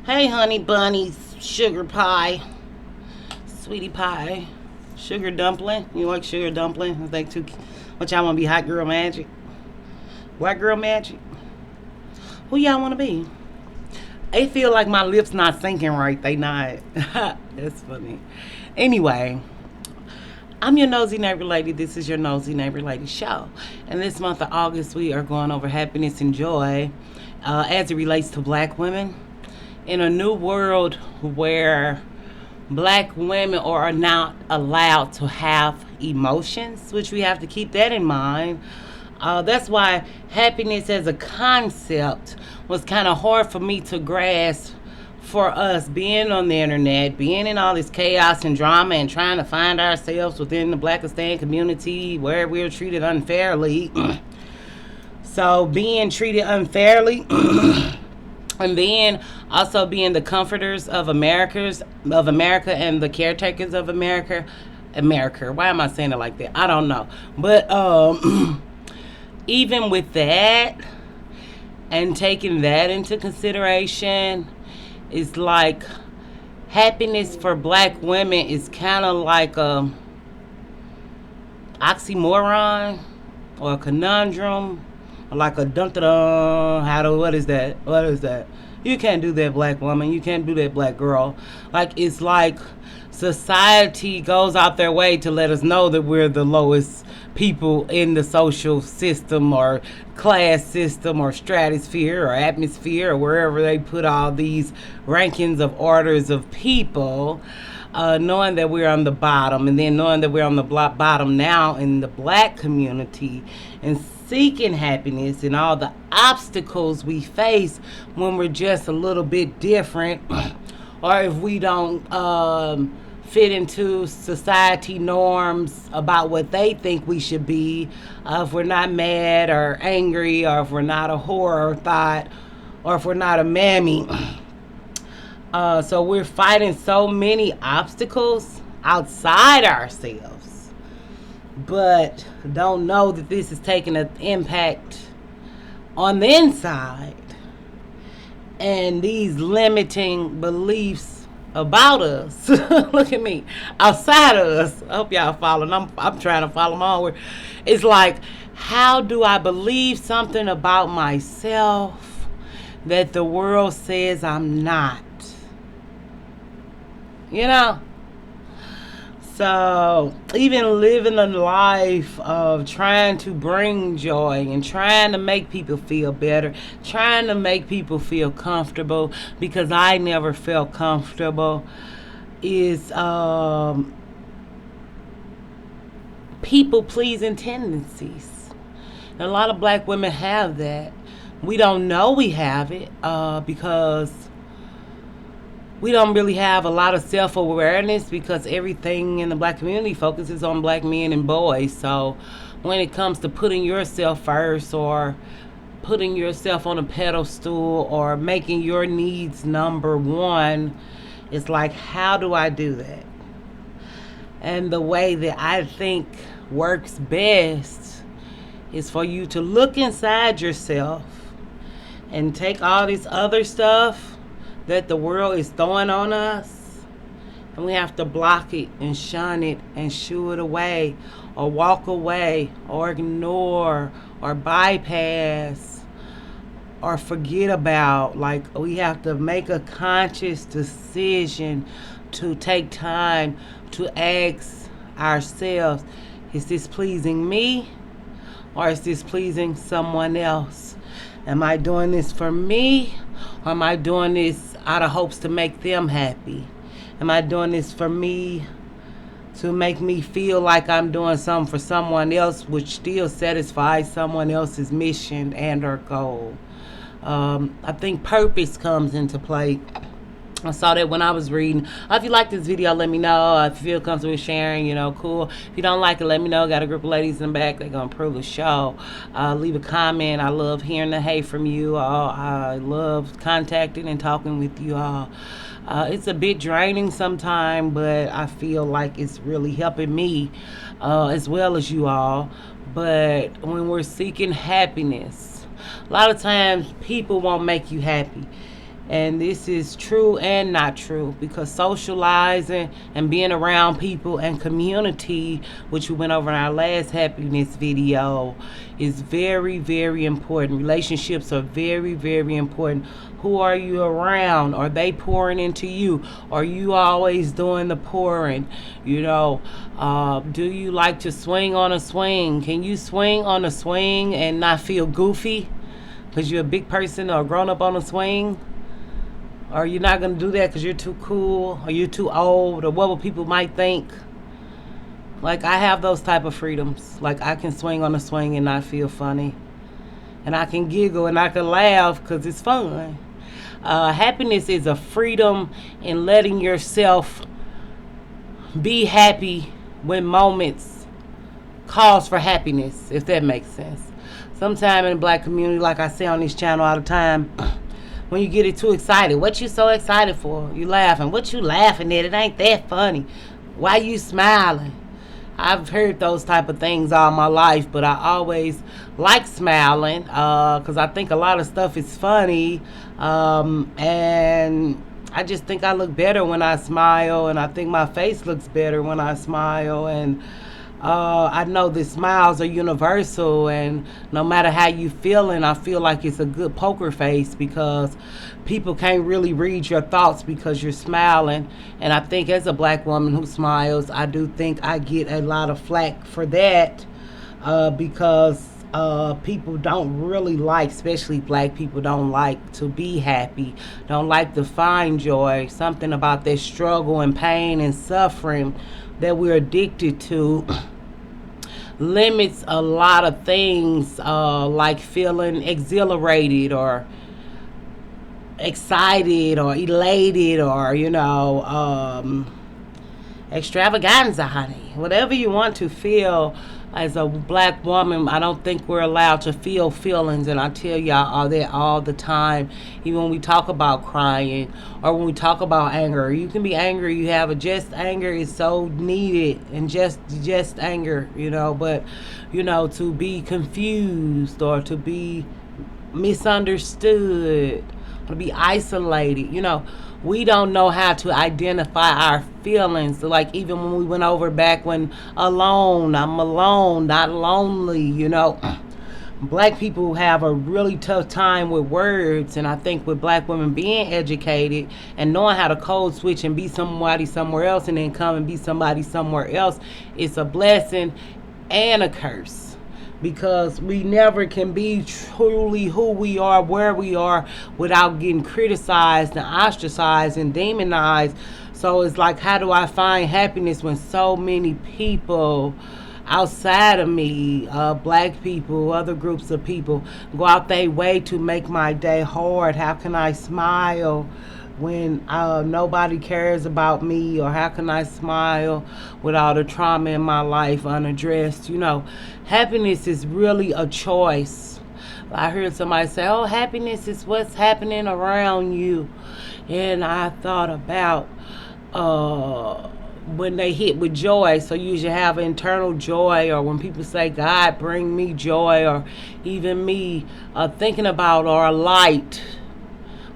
Hey, honey bunnies, sugar pie, sweetie pie, sugar dumpling. You like sugar dumpling? I think too. What y'all want to be? Hot girl magic, white girl magic. Who y'all want to be? They feel like my lips not sinking right. They not. That's funny. Anyway, I'm your nosy neighbor lady. This is your nosy neighbor lady show. And this month of August, we are going over happiness and joy as it relates to black women in a new world where black women are not allowed to have emotions, which we have to keep that in mind. That's why happiness as a concept was kind of hard for me to grasp for us being on the internet, being in all this chaos and drama and trying to find ourselves within the Blackistan community where we're treated unfairly. So being treated unfairly and then also being the comforters of America and the caretakers of America. Why am I saying it like that? I don't know. But even with that and taking that into consideration, it's like happiness for black women is kind of like a oxymoron or a conundrum or like a dun dun. What is that? What is that? You can't do that, black woman. You can't do that, black girl. Like, it's like society goes out their way to let us know that we're the lowest people in the social system or class system or stratosphere or atmosphere or wherever they put all these rankings of orders of people, knowing that we're on the bottom, and then knowing that we're on the bottom now in the black community, and seeking happiness and all the obstacles we face when we're just a little bit different or if we don't fit into society norms about what they think we should be, if we're not mad or angry, or if we're not a whore or thought, or if we're not a mammy. So we're fighting so many obstacles outside ourselves, but don't know that this is taking an impact on the inside. And these limiting beliefs about us, look at me, outside of us. I hope y'all following. I'm trying to follow my own word. It's like, how do I believe something about myself that the world says I'm not? You know? So, even living a life of trying to bring joy and trying to make people feel better, trying to make people feel comfortable, because I never felt comfortable, is people-pleasing tendencies. And a lot of black women have that. We don't know we have it because we don't really have a lot of self-awareness, because everything in the black community focuses on black men and boys. So when it comes to putting yourself first, or putting yourself on a pedestal, or making your needs number one, it's like, how do I do that? And the way that I think works best is for you to look inside yourself and take all this other stuff that the world is throwing on us, and we have to block it and shun it and shoo it away, or walk away, or ignore, or bypass, or forget about. Like, we have to make a conscious decision to take time to ask ourselves, is this pleasing me, or is this pleasing someone else? Am I doing this for me, or am I doing this out of hopes to make them happy? Am I doing this for me to make me feel like I'm doing something for someone else, which still satisfies someone else's mission and or goal? I think purpose comes into play. I saw that when I was reading. If you like this video, let me know. If you feel comfortable with sharing, cool. If you don't like it, let me know. Got a group of ladies in the back. They're going to approve the show. Leave a comment. I love hearing the hey from you all. I love contacting and talking with you all. It's a bit draining sometimes, but I feel like it's really helping me as well as you all. But when we're seeking happiness, a lot of times people won't make you happy. And this is true and not true, because socializing and being around people and community, which we went over in our last happiness video, is very, very important. Relationships are very, very important. Who are you around? Are they pouring into you? Are you always doing the pouring? Do you like to swing on a swing? Can you swing on a swing and not feel goofy because you're a big person or grown up on a swing? Or you're not going to do that because you're too cool or you're too old or what people might think? Like, I have those type of freedoms. Like, I can swing on a swing and not feel funny. And I can giggle and I can laugh because it's fun. Happiness is a freedom in letting yourself be happy when moments cause for happiness, if that makes sense. Sometime in the black community, like I say on this channel all the time, when you get it too excited, what you so excited for? You laughing. What you laughing at? It ain't that funny. Why you smiling? I've heard those type of things all my life, but I always like smiling because I think a lot of stuff is funny, and I just think I look better when I smile, and I think my face looks better when I smile, and I know that smiles are universal, and no matter how you feeling, I feel like it's a good poker face because people can't really read your thoughts because you're smiling. And I think as a black woman who smiles, I do think I get a lot of flack for that because people don't really like, especially black people, don't like to be happy, don't like to find joy. Something about that struggle and pain and suffering that we're addicted to limits a lot of things, like feeling exhilarated or excited or elated or extravaganza, honey. Whatever you want to feel as a black woman, I don't think we're allowed to feel feelings, and I tell y'all all that all the time. Even when we talk about crying or when we talk about anger, you can be angry. You have a just anger is so needed, and just anger, but to be confused or to be misunderstood, to be isolated, we don't know how to identify our feelings. Like, even when we went over back when alone, I'm alone, not lonely, black people have a really tough time with words. And I think with black women being educated and knowing how to code switch and be somebody somewhere else and then come and be somebody somewhere else, it's a blessing and a curse. Because we never can be truly who we are, where we are, without getting criticized and ostracized and demonized. So it's like, how do I find happiness when so many people outside of me, black people, other groups of people, go out their way to make my day hard? How can I smile when nobody cares about me? Or how can I smile with all the trauma in my life unaddressed? Happiness is really a choice. I heard somebody say, oh, happiness is what's happening around you. And I thought about when they hit with joy. So you should have internal joy, or when people say, God, bring me joy, or even me thinking about, or a light.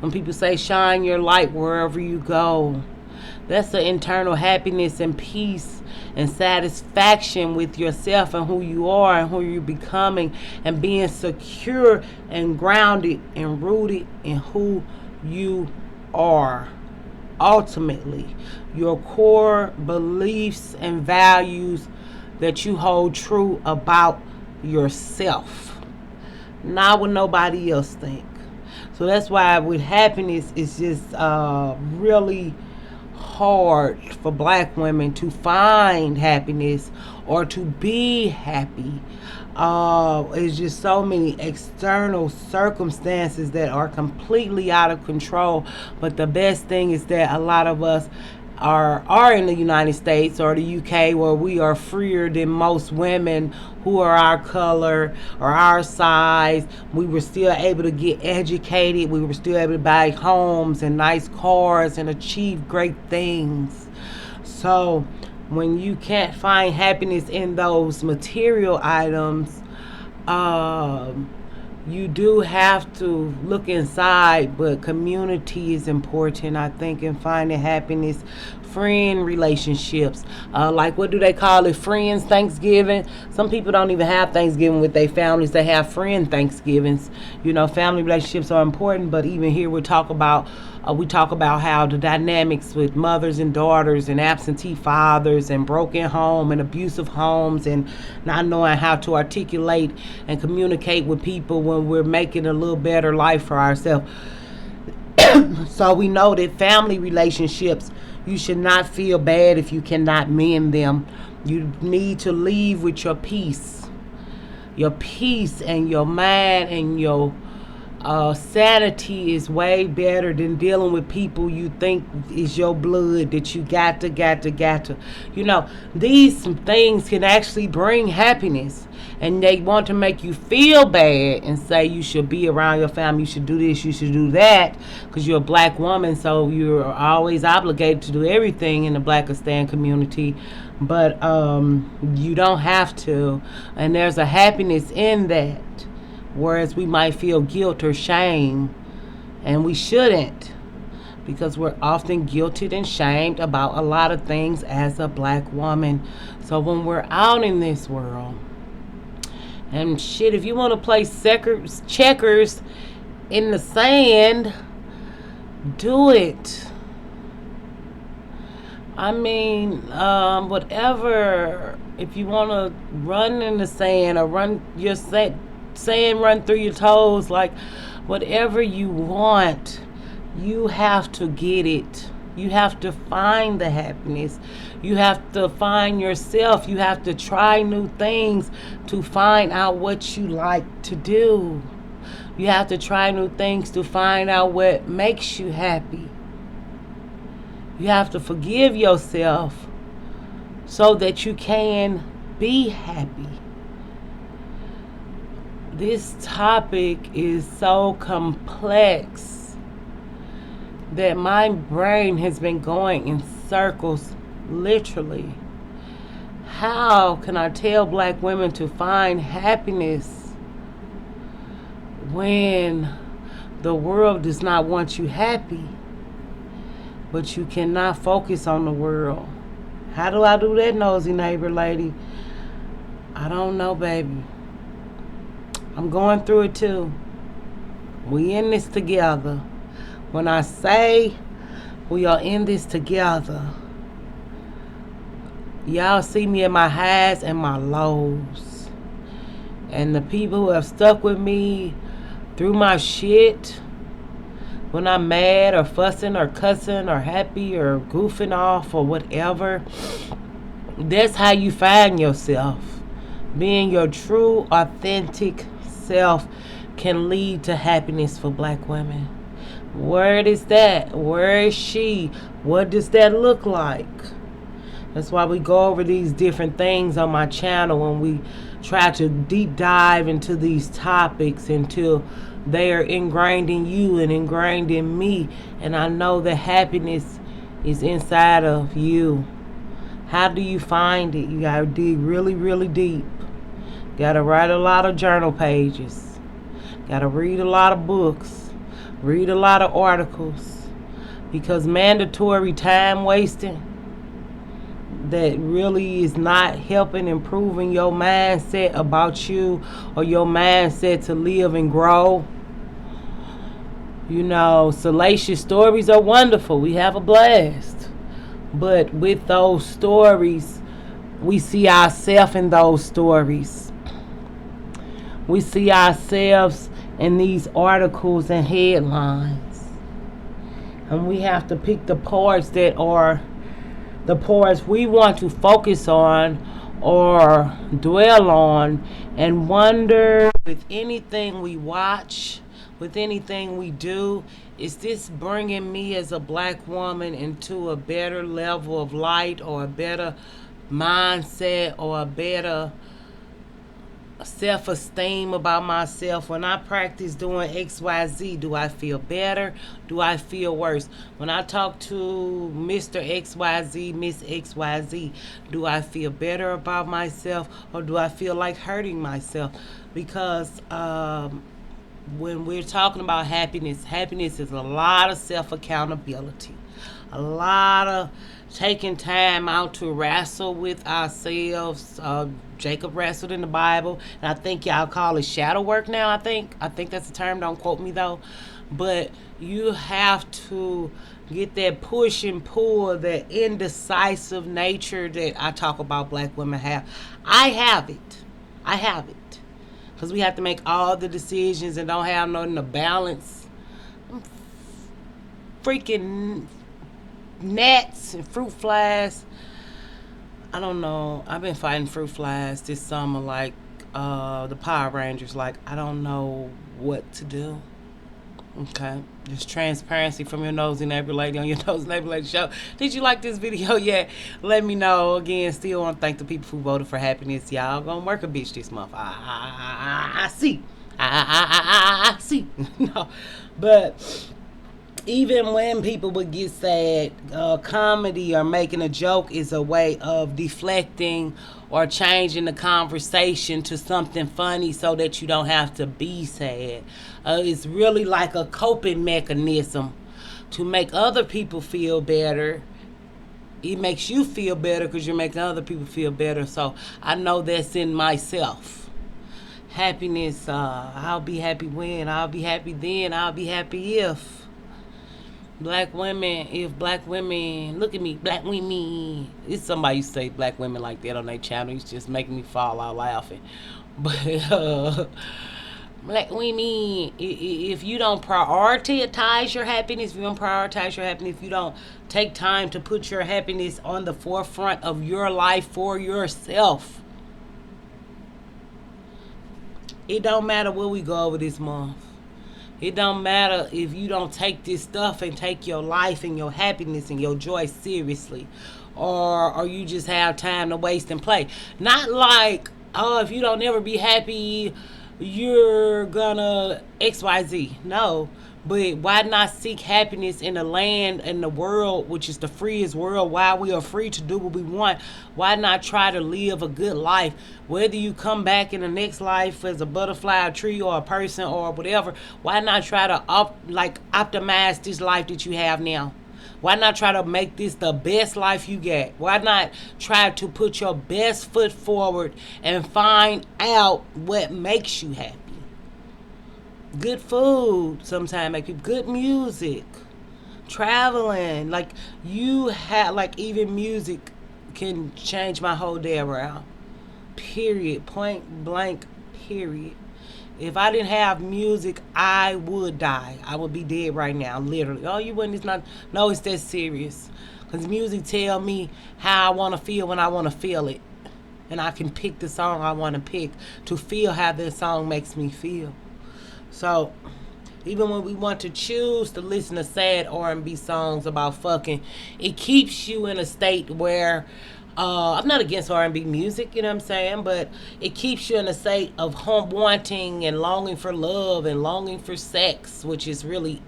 When people say, shine your light wherever you go, that's the internal happiness and peace and satisfaction with yourself and who you are and who you're becoming, and being secure and grounded and rooted in who you are. Ultimately, your core beliefs and values that you hold true about yourself, not what nobody else thinks. So that's why with happiness, it's just really hard for black women to find happiness or to be happy. It's just so many external circumstances that are completely out of control. But the best thing is that a lot of us are in the United States or the UK, where we are freer than most women who are our color or our size. We were still able to get educated. We were still able to buy homes and nice cars and achieve great things. So when you can't find happiness in those material items, you do have to look inside, but community is important, I think, in finding happiness. Friend relationships, like what do they call it? Friends Thanksgiving. Some people don't even have Thanksgiving with their families; they have friend Thanksgivings. Family relationships are important, but even here we talk about how the dynamics with mothers and daughters and absentee fathers and broken home and abusive homes and not knowing how to articulate and communicate with people when we're making a little better life for ourselves. So we know that family relationships, you should not feel bad if you cannot mend them. You need to leave with your peace. Your peace and your mind and your sanity is way better than dealing with people you think is your blood that you got to. These things can actually bring happiness, and they want to make you feel bad and say you should be around your family, you should do this, you should do that, because you're a black woman, so you're always obligated to do everything in the Blackistan community. But you don't have to, and there's a happiness in that. Whereas we might feel guilt or shame, and we shouldn't, because we're often guilted and shamed about a lot of things as a black woman. So when we're out in this world, and shit, if you want to play checkers in the sand, do it. I mean, whatever. If you want to run in the sand or run your sand run through your toes, like whatever you want, you have to get it. You have to find the happiness. You have to find yourself. You have to try new things to find out what you like to do. You have to try new things to find out what makes you happy. You have to forgive yourself so that you can be happy. This topic is so complex that my brain has been going in circles, literally. How can I tell black women to find happiness when the world does not want you happy, but you cannot focus on the world? How do I do that, nosy neighbor lady? I don't know, baby. I'm going through it too. We in this together. When I say we are in this together, y'all see me at my highs and my lows. And the people who have stuck with me through my shit, when I'm mad or fussing or cussing or happy or goofing off or whatever, that's how you find yourself. Being your true, authentic self can lead to happiness for black women. Where is that? Where is she? What does that look like? That's why we go over these different things on my channel, and we try to deep dive into these topics until they are ingrained in you and ingrained in me. And I know that happiness is inside of you. How do you find it? You gotta dig really, really deep. Gotta write a lot of journal pages. Gotta read a lot of books. Read a lot of articles. Because mandatory time wasting that really is not helping improving your mindset about you or your mindset to live and grow. Salacious stories are wonderful. We have a blast. But with those stories, we see ourselves in those stories. We see ourselves in these articles and headlines. And we have to pick the parts that are the parts we want to focus on or dwell on, and wonder with anything we watch, with anything we do, is this bringing me as a black woman into a better level of light or a better mindset or a better self-esteem about myself? When I practice doing XYZ, do I feel better? Do I feel worse? When I talk to Mr. XYZ, Miss XYZ, do I feel better about myself, or do I feel like hurting myself? Because when we're talking about happiness, happiness is a lot of self accountability, a lot of taking time out to wrestle with ourselves. Jacob wrestled in the Bible, and I think y'all call it shadow work now. I think that's the term. Don't quote me though, but you have to get that push and pull, that indecisive nature that I talk about black women have. I have it. I have it. Because we have to make all the decisions and don't have nothing to balance. Freaking gnats and fruit flies. I don't know. I've been fighting fruit flies this summer like the Power Rangers. Like, I don't know what to do. Okay. Just transparency from your nosy neighbor lady on your nosy neighbor lady show. Did you like this video yet? Let me know. Again, still want to thank the people who voted for happiness. Y'all gonna work a bitch this month. I see. I see. No. But even when people would get sad, comedy or making a joke is a way of deflecting or changing the conversation to something funny so that you don't have to be sad. It's really like a coping mechanism to make other people feel better. It makes you feel better because you're making other people feel better. So I know that's in myself. Happiness, I'll be happy when, I'll be happy then, I'll be happy if. Black women, if black women, look at me, black women. It's somebody used to say black women like that on their channel. It's just making me fall out laughing. But black women, if you don't prioritize your happiness, if you don't take time to put your happiness on the forefront of your life for yourself, it don't matter what we go over this month. It don't matter if you don't take this stuff and take your life and your happiness and your joy seriously. Or you just have time to waste and play. Not like, oh, if you don't ever be happy, you're gonna XYZ. No. But why not seek happiness in the land and the world, which is the freest world, while we are free to do what we want? Why not try to live a good life? Whether you come back in the next life as a butterfly, a tree, or a person, or whatever, why not try to optimize this life that you have now? Why not try to make this the best life you get? Why not try to put your best foot forward and find out what makes you happy? Good food sometimes make people, good music, traveling. Like, you have, like, even music can change my whole day around. Period. Point blank, period. If I didn't have music, I would die. I would be dead right now, literally. Oh, you wouldn't? It's not. No, it's that serious. Because music tell me how I want to feel when I want to feel it. And I can pick the song I want to pick to feel how that song makes me feel. So, even when we want to choose to listen to sad R&B songs about fucking, it keeps you in a state where, I'm not against R&B music, you know what I'm saying, but it keeps you in a state of wanting and longing for love and longing for sex, which is really,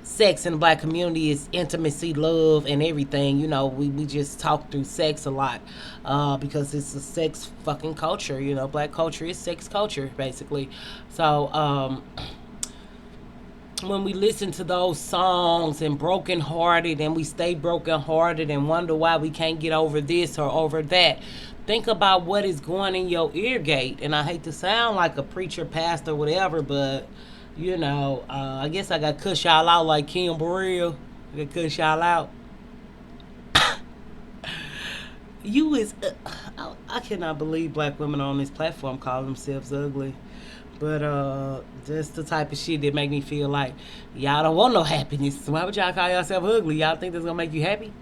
sex in the black community is intimacy, love, and everything. You know, we just talk through sex a lot because it's a sex fucking culture. You know, black culture is sex culture, basically. So, when we listen to those songs and brokenhearted and we stay brokenhearted and wonder why we can't get over this or over that, think about what is going in your ear gate. And I hate to sound like a preacher, pastor, whatever, but, you know, I guess I got to cuss y'all out like Kim Burrell. I got to cuss y'all out. You is, I cannot believe black women on this platform call themselves ugly. But that's the type of shit that make me feel like y'all don't want no happiness. So why would y'all call yourself ugly? Y'all think that's gonna make you happy?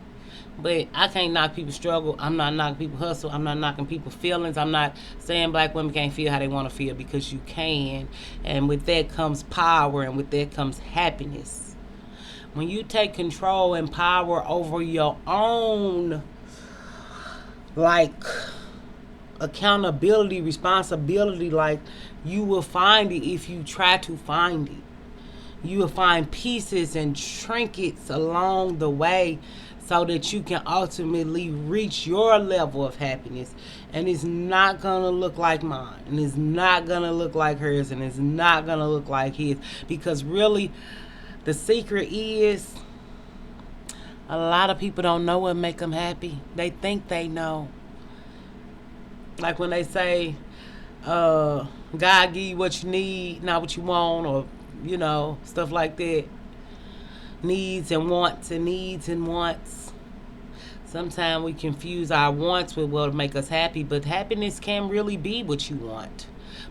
But I can't knock people's struggle. I'm not knocking people's hustle. I'm not knocking people's feelings. I'm not saying black women can't feel how they want to feel, because you can. And with that comes power, and with that comes happiness. When you take control and power over your own, like, accountability, responsibility, like, you will find it if you try to find it. You will find pieces and trinkets along the way so that you can ultimately reach your level of happiness. And it's not going to look like mine, and it's not going to look like hers, and it's not going to look like his. Because really, the secret is a lot of people don't know what make them happy. They think they know. Like when they say, God give you what you need, not what you want, or, stuff like that. Needs and wants and needs and wants. Sometimes we confuse our wants with what will make us happy, but happiness can really be what you want.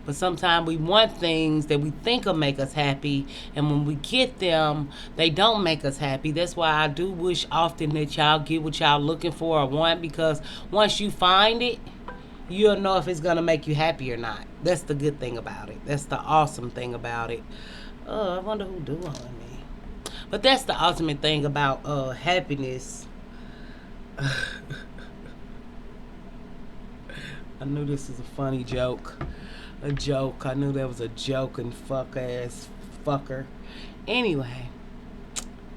But sometimes we want things that we think will make us happy, and when we get them, they don't make us happy. That's why I do wish often that y'all get what y'all looking for or want, because once you find it, you'll know if it's going to make you happy or not. That's the good thing about it. That's the awesome thing about it. I wonder who doing me. But that's the ultimate thing about happiness. I knew this was a funny joke. A joke. I knew that was a joke and fuck ass fucker. Anyway,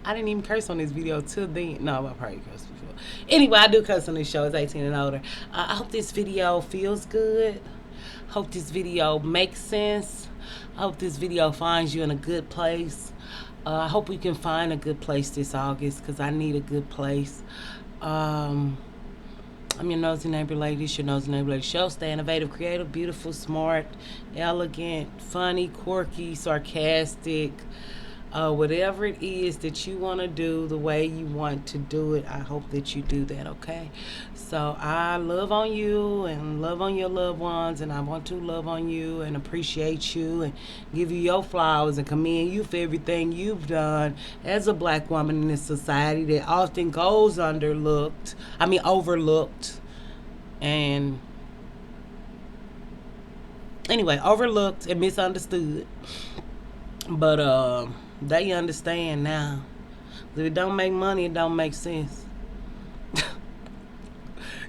I didn't even curse on this video till then. No, I probably cursed before. Anyway, I do curse on this show. It's 18 and older. I hope this video feels good. Hope this video makes sense. I hope this video finds you in a good place. I hope we can find a good place this August, because I need a good place. I'm your nosy neighbor lady. It's your nosy neighbor lady show. Stay innovative, creative, beautiful, smart, elegant, funny, quirky, sarcastic. Whatever it is that you want to do, the way you want to do it, I hope that you do that, okay? So I love on you and love on your loved ones, and I want to love on you and appreciate you and give you your flowers and commend you for everything you've done as a black woman in this society that often goes overlooked, and anyway, overlooked and misunderstood. But they understand now. If it don't make money, it don't make sense.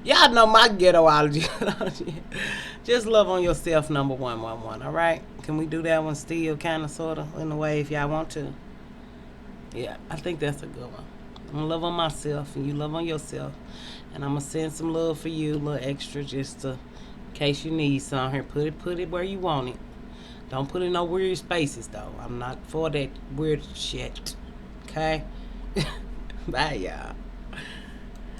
Y'all know my ghettoology. Just love on yourself, number 111, all right? Can we do that one still, kind of, sort of, in a way, if y'all want to? Yeah, I think that's a good one. I'm going to love on myself, and you love on yourself. And I'm going to send some love for you, a little extra, just to, in case you need some here. Put it where you want it. Don't put it in no weird spaces, though. I'm not for that weird shit. Okay? Bye, y'all.